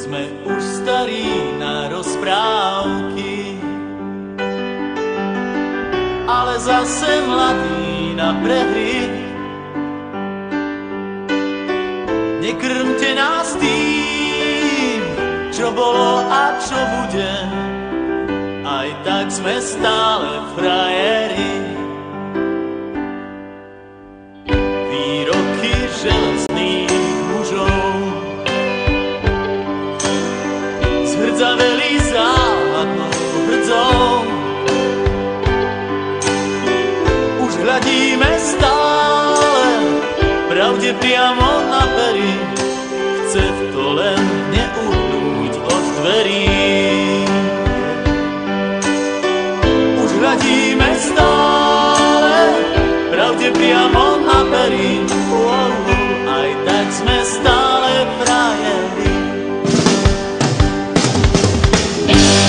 Sme už starí na rozprávky, ale zase mladí na prehry. Nekrmte nás tým, čo bolo a čo bude, aj tak sme stále frajeri. Výroky železných mužov zhrdzaveli záhadnou hrdzou. Už hľadíme stále pravde priamo na pery, chce to len neuhnúť od dverí. Už hľadíme stále pravde priamo na pery, aj tak sme stále frajeri.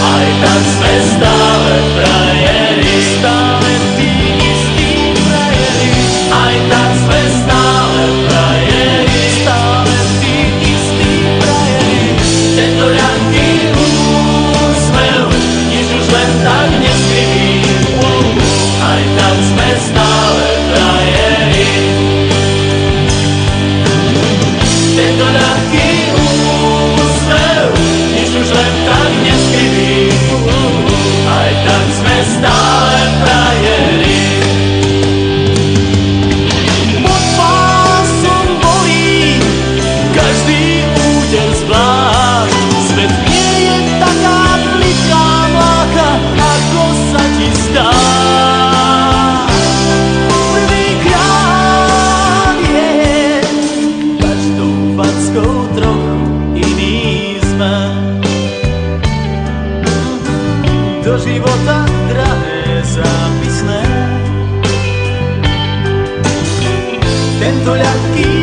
Aj tak sme stále frajeri, stále tí istí frajeri. Aj tak sme stále frajeri, stále tí istí frajeri. Tento ľahký úsmev nič už len tak neskriví. Aj tak sme stále frajeri. Tento ľahký úsmev nič už len tak neskriví. Aj tak sme stále frajeri. Pod pásom bolí každý úder zvlášť. Svet nie je taká plitká mláka, ako sa ti zdá. Prvýkrát je každou fackou trochu iný sme. Do života drahé zápisné. Tento ľahký